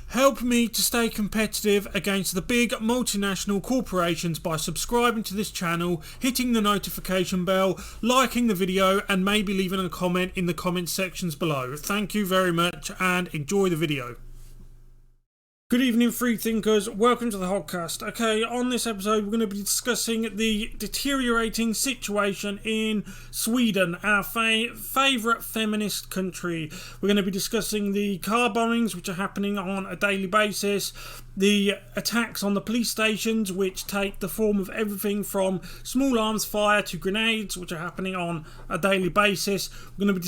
Help me to stay competitive against the big multinational corporations by subscribing to this channel, hitting the notification bell, liking the video, and maybe leaving a comment in the comment sections below. Thank you very much and enjoy the video. Good evening, free thinkers. Welcome to the podcast. Okay, on this episode we're going to be discussing the deteriorating situation in Sweden, our favourite feminist country. We're going to be discussing the car bombings which are happening on a daily basis, the attacks on the police stations which take the form of everything from small arms fire to grenades which are happening on a daily basis. We're going to be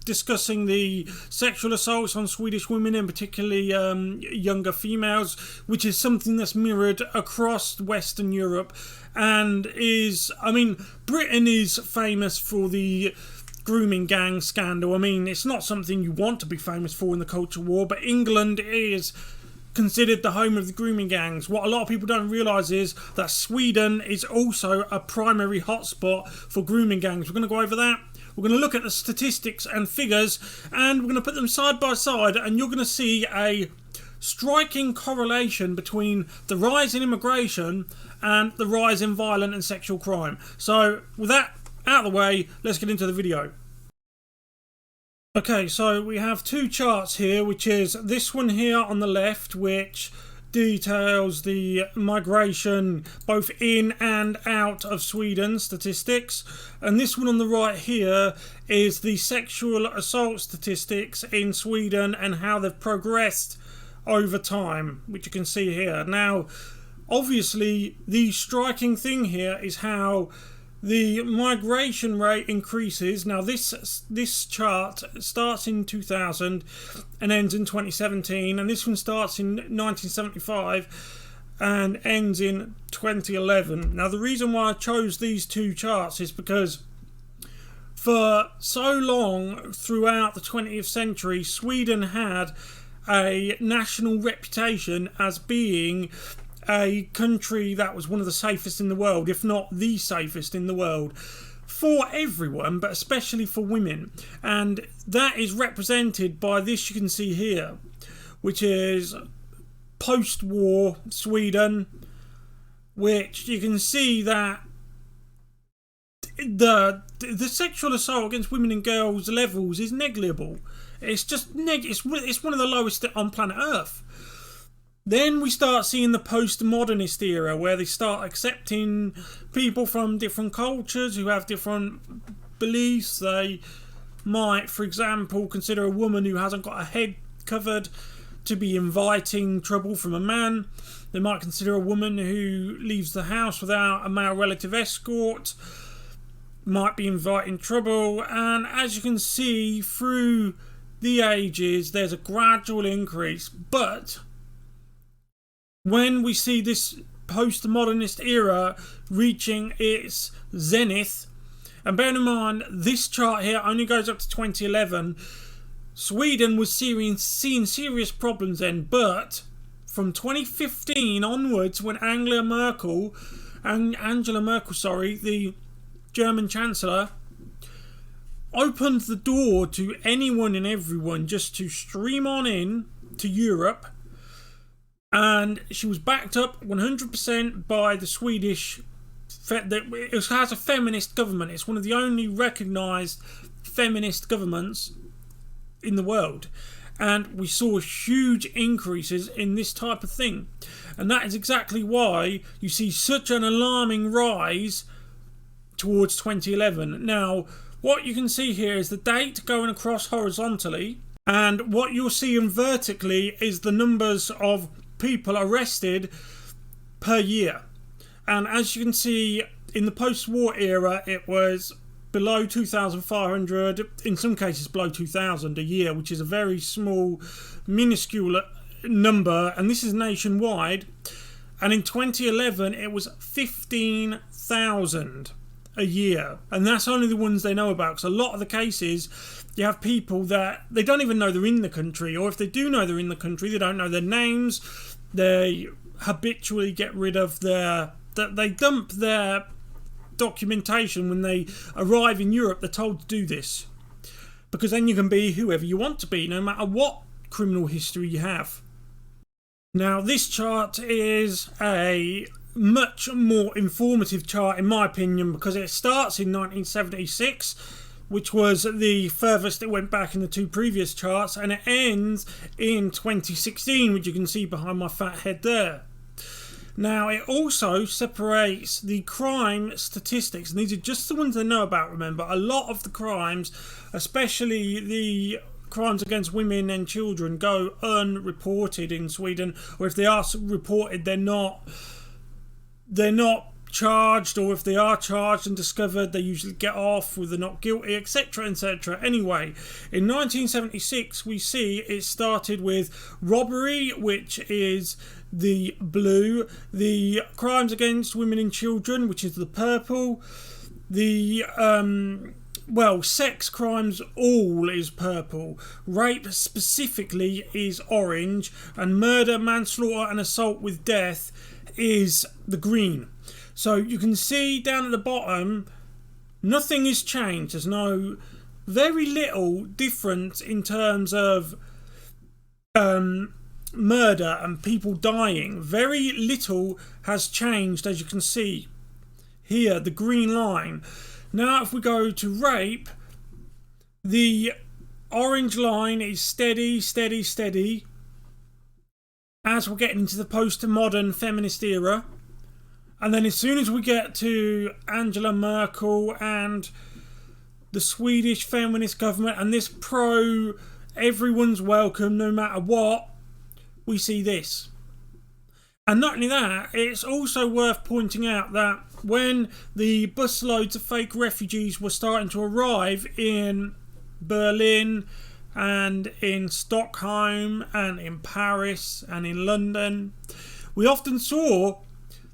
discussing the sexual assaults on Swedish women, and particularly younger females, which is something that's mirrored across Western Europe and Britain is famous for the grooming gang scandal. It's not something you want to be famous for in the culture war, but England is considered the home of the grooming gangs. What a lot of people don't realise is that Sweden is also a primary hotspot for grooming gangs. We're going to go over that. We're going to look at the statistics and figures, and we're going to put them side by side, and you're going to see a striking correlation between the rise in immigration and the rise in violent and sexual crime. So with that out of the way, let's get into the video. Okay, so we have two charts here, which is this one here on the left, which details the migration both in and out of Sweden statistics, and this one on the right here is the sexual assault statistics in Sweden and how they've progressed over time, which you can see here. Now obviously the striking thing here is how the migration rate increases. Now this chart starts in 2000 and ends in 2017, and this one starts in 1975 and ends in 2011. Now the reason why I chose these two charts is because for so long throughout the 20th century, Sweden had a national reputation as being a country that was one of the safest in the world, if not the safest in the world, for everyone, but especially for women. And that is represented by this you can see here, which is post-war Sweden, which you can see that the sexual assault against women and girls levels is negligible. It's just it's one of the lowest on planet Earth. Then we start seeing the post-modernist era, where they start accepting people from different cultures who have different beliefs. They might, for example, consider a woman who hasn't got a head covered to be inviting trouble from a man. They might consider a woman who leaves the house without a male relative escort might be inviting trouble. And as you can see through the ages, there's a gradual increase. But when we see this post-modernist era reaching its zenith, and bear in mind this chart here only goes up to 2011, Sweden was seeing serious problems then, but from 2015 onwards, when Angela Merkel, the German Chancellor, opened the door to anyone and everyone just to stream on in to Europe, and she was backed up 100% by the Swedish. It has a feminist government. It's one of the only recognised feminist governments in the world. And we saw huge increases in this type of thing. And that is exactly why you see such an alarming rise towards 2011. Now, what you can see here is the date going across horizontally, and what you're seeing vertically is the numbers of people arrested per year. And as you can see, in the post-war era, it was below 2,500, in some cases below 2,000 a year, which is a very small, minuscule number, and this is nationwide. And in 2011, it was 15,000 a year, and that's only the ones they know about, because a lot of the cases you have people that they don't even know they're in the country, or if they do know they're in the country, they don't know their names. They habitually get rid of they dump their documentation when they arrive in Europe. They're told to do this because then you can be whoever you want to be, no matter what criminal history you have. Now, this chart is a much more informative chart in my opinion, because it starts in 1976, which was the furthest it went back in the two previous charts, and it ends in 2016, which you can see behind my fat head there. Now, it also separates the crime statistics, and these are just the ones I know about. Remember, a lot of the crimes, especially the crimes against women and children, go unreported in Sweden, or if they are reported, they're not charged, or if they are charged and discovered, they usually get off with the not guilty, etc, etc. Anyway, in 1976 we see it started with robbery, which is the blue, the crimes against women and children, which is the purple, the sex crimes all is purple, rape specifically is orange, and murder, manslaughter and assault with death is the green. So you can see down at the bottom, nothing has changed. There's very little difference in terms of murder and people dying. Very little has changed, as you can see here, the green line. Now if we go to rape, the orange line is steady, steady, steady as we're getting into the post-modern feminist era. And then as soon as we get to Angela Merkel and the Swedish feminist government and this everyone's welcome no matter what, we see this. And not only that, it's also worth pointing out that when the busloads of fake refugees were starting to arrive in Berlin and in Stockholm and in Paris and in London, we often saw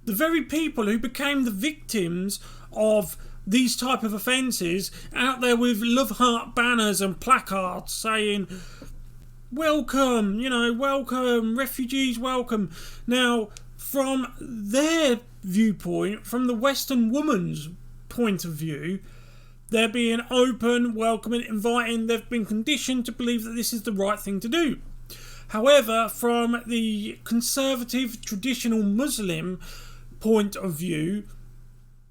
the very people who became the victims of these type of offences out there with love heart banners and placards saying, welcome, welcome, refugees, welcome. Now, from their viewpoint, from the Western woman's point of view, they're being open, welcoming, inviting. They've been conditioned to believe that this is the right thing to do. However, from the conservative, traditional Muslim point of view,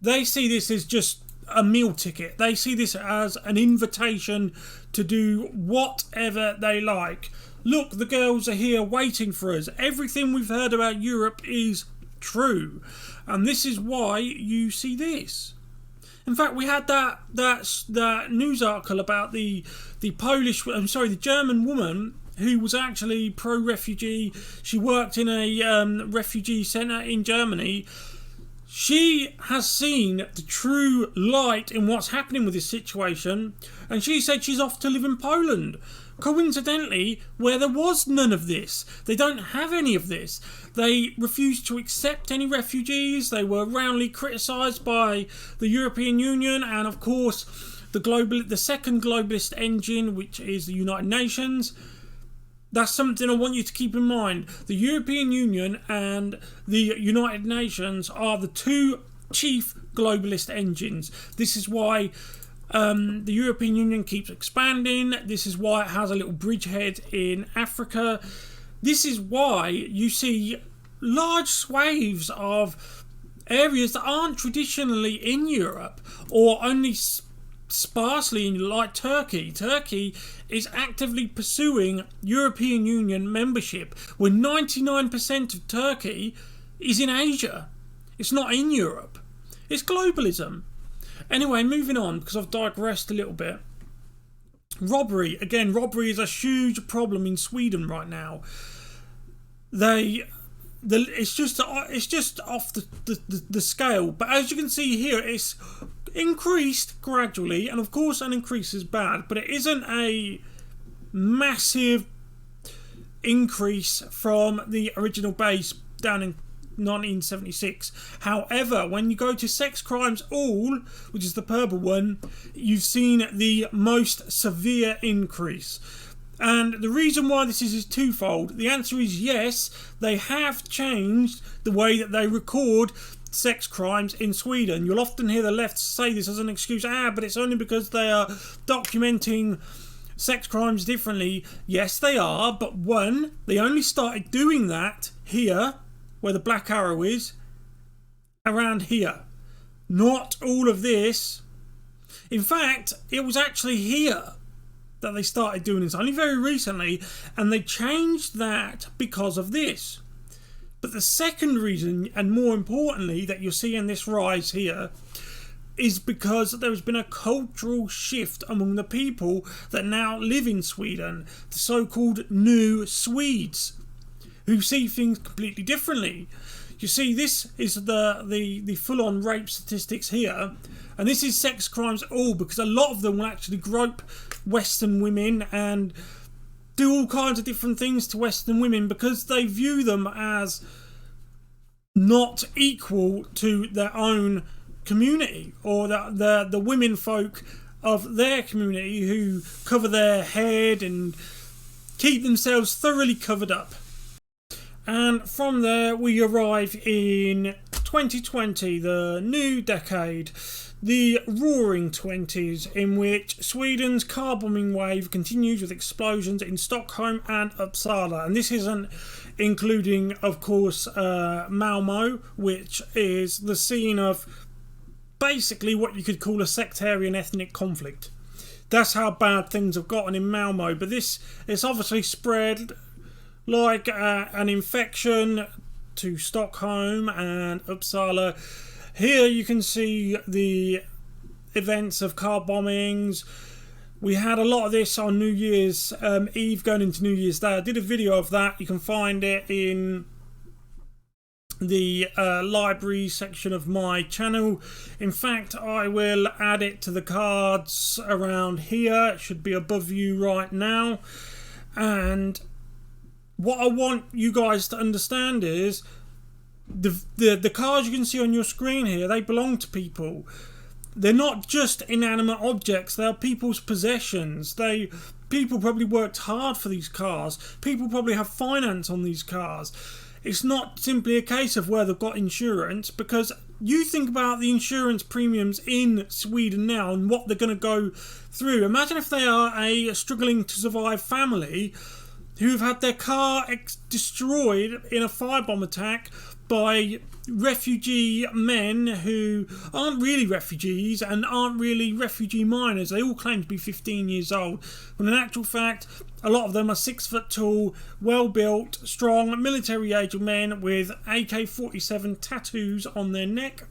they see this as just a meal ticket. They see this as an invitation to do whatever they like. Look, the girls are here waiting for us. Everything we've heard about Europe is true. And this is why you see this. In fact, we had that news article about the German woman who was actually pro-refugee. She worked in a refugee centre in Germany. She has seen the true light in what's happening with this situation, and she said she's off to live in Poland. Coincidentally, where there was none of this. They don't have any of this. They refused to accept any refugees. They were roundly criticised by the European Union and, of course, the second globalist engine, which is the United Nations. That's something I want you to keep in mind. The European Union and the United Nations are the two chief globalist engines. This is why the European Union keeps expanding. This is why it has a little bridgehead in Africa. This is why you see large swathes of areas that aren't traditionally in Europe, or only sparsely in, like Turkey. Turkey is actively pursuing European Union membership, when 99% of Turkey is in Asia. It's not in Europe. It's globalism. Anyway, moving on, because I've digressed a little bit. Robbery. Again, robbery is a huge problem in Sweden right now. It's just off the scale. But as you can see here, it's increased gradually, and of course an increase is bad, but it isn't a massive increase from the original base down in 1976. However, when you go to sex crimes all, which is the purple one, you've seen the most severe increase. And the reason why this is twofold. The answer is yes, they have changed the way that they record sex crimes in Sweden. You'll often hear the left say this as an excuse, but it's only because they are documenting sex crimes differently? Yes, they are, but one, they only started doing that here, where the black arrow is, around here. Not all of this. In fact, it was actually here that they started doing this, only very recently, and they changed that because of this. But the second reason, and more importantly, that you're seeing this rise here, is because there's been a cultural shift among the people that now live in Sweden, the so-called new Swedes, who see things completely differently. You see, this is the full-on rape statistics here, and this is sex crimes all, because a lot of them will actually grope Western women and do all kinds of different things to Western women because they view them as not equal to their own community, or the women folk of their community who cover their head and keep themselves thoroughly covered up. And from there we arrive in 2020, the new decade, the roaring 20s, in which Sweden's car bombing wave continues with explosions in Stockholm and Uppsala. And this isn't including, of course, Malmo, which is the scene of basically what you could call a sectarian ethnic conflict. That's how bad things have gotten in Malmo. But this is obviously spread like an infection to Stockholm and Uppsala. Here you can see the events of car bombings. We had a lot of this on New Year's Eve going into New Year's Day. I did a video of that. You can find it in the library section of my channel. In fact, I will add it to the cards around here. It should be above you right now. And what I want you guys to understand is the cars you can see on your screen here, they belong to people. They're not just inanimate objects, they are people's possessions. People probably worked hard for these cars. People probably have finance on these cars. It's not simply a case of where they've got insurance, because you think about the insurance premiums in Sweden now and what they're going to go through. Imagine if they are a struggling to survive family who've had their car destroyed in a firebomb attack by refugee men who aren't really refugees and aren't really refugee minors. They all claim to be 15 years old, when in actual fact a lot of them are 6 foot tall, well built, strong, military age men with AK-47 tattoos on their neck.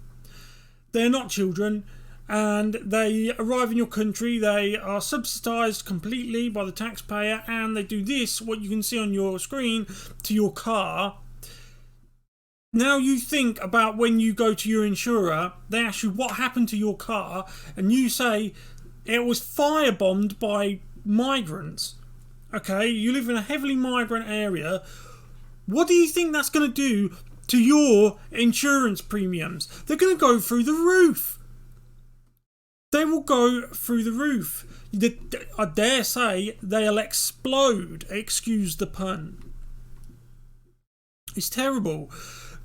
They're not children, and they arrive in your country. They are subsidised completely by the taxpayer, and they do this, what you can see on your screen, to your car. Now you think about when you go to your insurer, they ask you what happened to your car, and you say it was firebombed by migrants. Okay, you live in a heavily migrant area. What do you think that's going to do to your insurance premiums? They're going to go through the roof. They will go through the roof. I dare say they'll explode. Excuse the pun. It's terrible.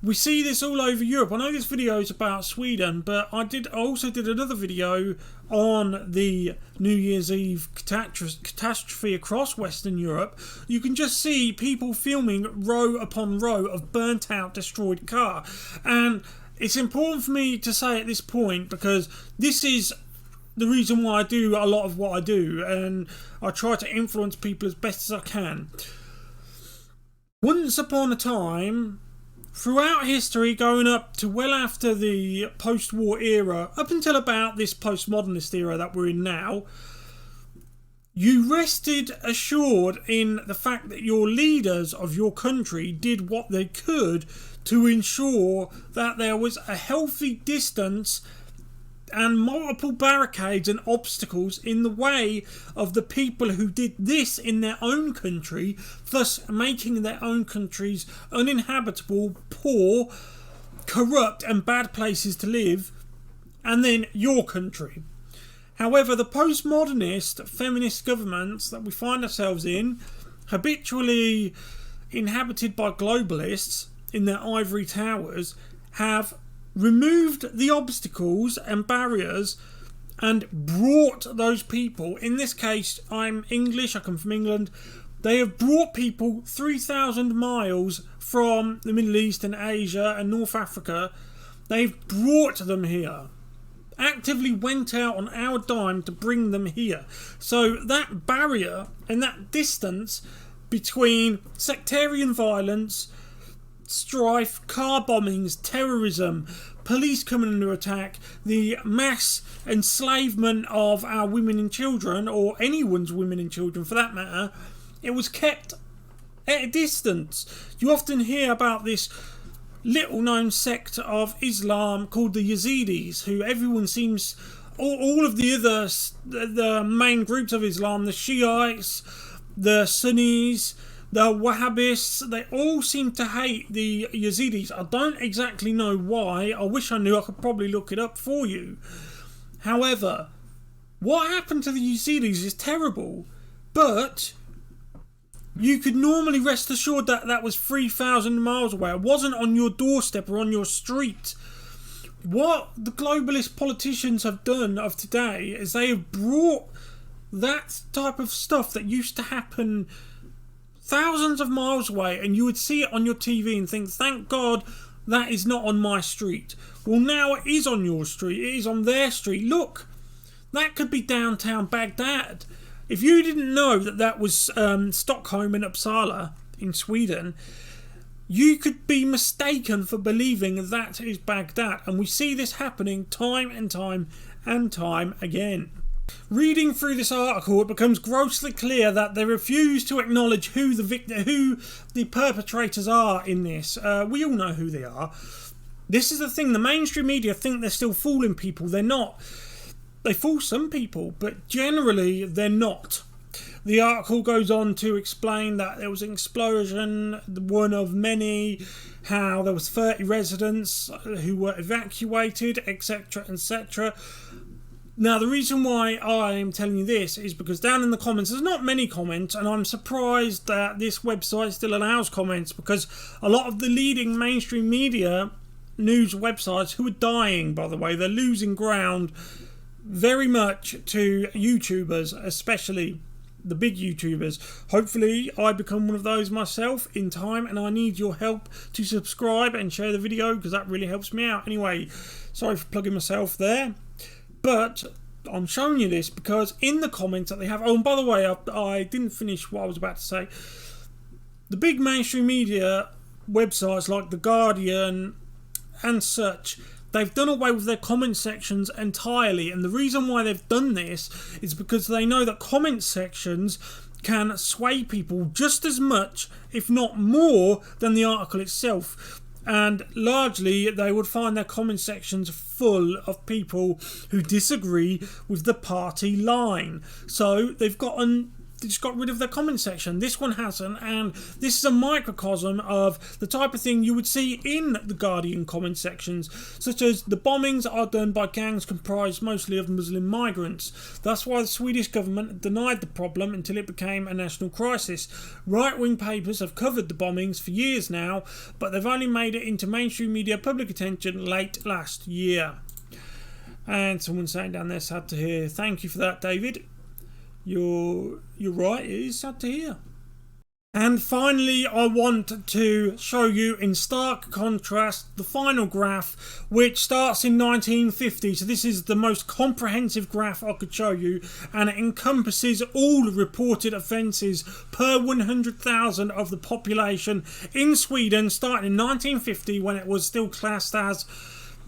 We see this all over Europe. I know this video is about Sweden, but I also did another video on the New Year's Eve catastrophe across Western Europe. You can just see people filming row upon row of burnt out, destroyed car. And it's important for me to say at this point, because this is the reason why I do a lot of what I do, and I try to influence people as best as I can. Once upon a time, throughout history, going up to well after the post-war era, up until about this post-modernist era that we're in now, you rested assured in the fact that your leaders of your country did what they could to ensure that there was a healthy distance and multiple barricades and obstacles in the way of the people who did this in their own country, thus making their own countries uninhabitable, poor, corrupt and bad places to live, and then your country. However, the postmodernist feminist governments that we find ourselves in, habitually inhabited by globalists in their ivory towers, have removed the obstacles and barriers and brought those people, in this case I'm English, I come from England, they have brought people 3,000 miles from the Middle East and Asia and North Africa. They've brought them here. Actively went out on our dime to bring them here. So that barrier and that distance between sectarian violence, strife, car bombings, terrorism, police coming under attack, the mass enslavement of our women and children, or anyone's women and children for that matter, it was kept at a distance. You often hear about this little known sect of Islam called the Yazidis, who everyone seems, all of the other, the main groups of Islam, the Shiites, the Sunnis, the Wahhabists, they all seem to hate the Yazidis. I don't exactly know why. I wish I knew. I could probably look it up for you. However, what happened to the Yazidis is terrible, but you could normally rest assured that that was 3,000 miles away. It wasn't on your doorstep or on your street. What the globalist politicians have done of today is they have brought that type of stuff that used to happen thousands of miles away, and you would see it on your TV and think, thank God that is not on my street. Well, now it is on your street. It is on their street. Look, that could be downtown Baghdad. If you didn't know that that was Stockholm and Uppsala in Sweden, you could be mistaken for believing that is Baghdad. And we see this happening time and time and time again. Reading through this article, it becomes grossly clear that they refuse to acknowledge who the perpetrators are in this. We all know who they are. This is the thing. The mainstream media think they're still fooling people. They're not. They fool some people, but generally they're not. The article goes on to explain that there was an explosion, one of many, how there was 30 residents who were evacuated, etc., etc. Now, the reason why I am telling you this is because down in the comments, there's not many comments, and I'm surprised that this website still allows comments, because a lot of the leading mainstream media news websites, who are dying, by the way, they're losing ground very much to YouTubers, especially the big YouTubers. Hopefully I become one of those myself in time, and I need your help to subscribe and share the video, because that really helps me out. Anyway, sorry for plugging myself there. But I'm showing you this because in the comments that they have... Oh, and by the way, I didn't finish what I was about to say. The big mainstream media websites like The Guardian and such, they've done away with their comment sections entirely. And the reason why they've done this is because they know that comment sections can sway people just as much, if not more, than the article itself. And largely they would find their comment sections full of people who disagree with the party line. So they just got rid of their comment section. This one hasn't, and this is a microcosm of the type of thing you would see in the Guardian comment sections, such as the bombings are done by gangs comprised mostly of Muslim migrants. That's why the Swedish government denied the problem until it became a national crisis. Right-wing papers have covered the bombings for years now, but they've only made it into mainstream media public attention late last year. And someone saying down there, sad to hear. Thank you for that, David. You're right, it is sad to hear. And finally, I want to show you in stark contrast the final graph, which starts in 1950. So this is the most comprehensive graph I could show you, and it encompasses all reported offences per 100,000 of the population in Sweden, starting in 1950, when it was still classed as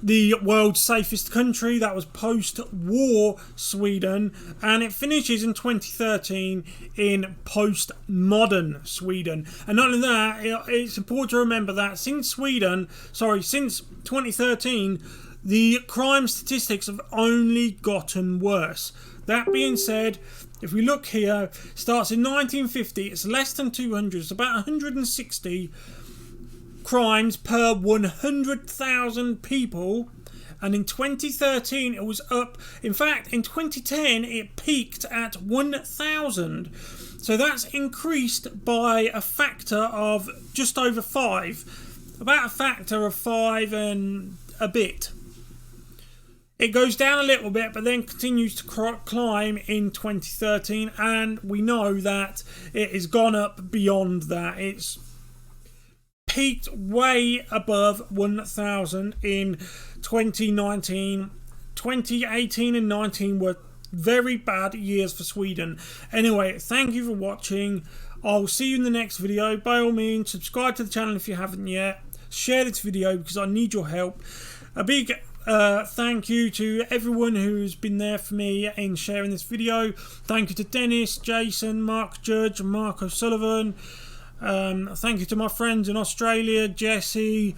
the world's safest country. That was post-war Sweden, and it finishes in 2013 in post-modern Sweden. And not only that, it's important to remember that since 2013, the crime statistics have only gotten worse. That being said, if we look here, it starts in 1950, it's less than 200, it's about 160 crimes per 100,000 people, and in 2013 it was up. In fact, in 2010 it peaked at 1,000, so that's increased by a factor of just over 5, about a factor of 5 and a bit. It goes down a little bit, but then continues to climb in 2013, and we know that it has gone up beyond that. It's peaked way above 1,000 in 2019. 2018 and 19 were very bad years for Sweden. Anyway, thank you for watching. I'll see you in the next video. By all means, subscribe to the channel if you haven't yet. Share this video because I need your help. A big thank you to everyone who's been there for me in sharing this video. Thank you to Dennis, Jason, Mark Judge, Mark O'Sullivan. Thank you to my friends in Australia, Jesse,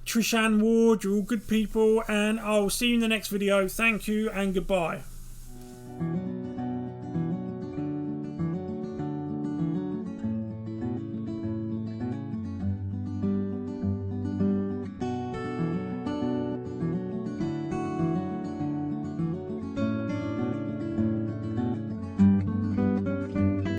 Trishan Ward. You're all good people, and I'll see you in the next video. Thank you and goodbye.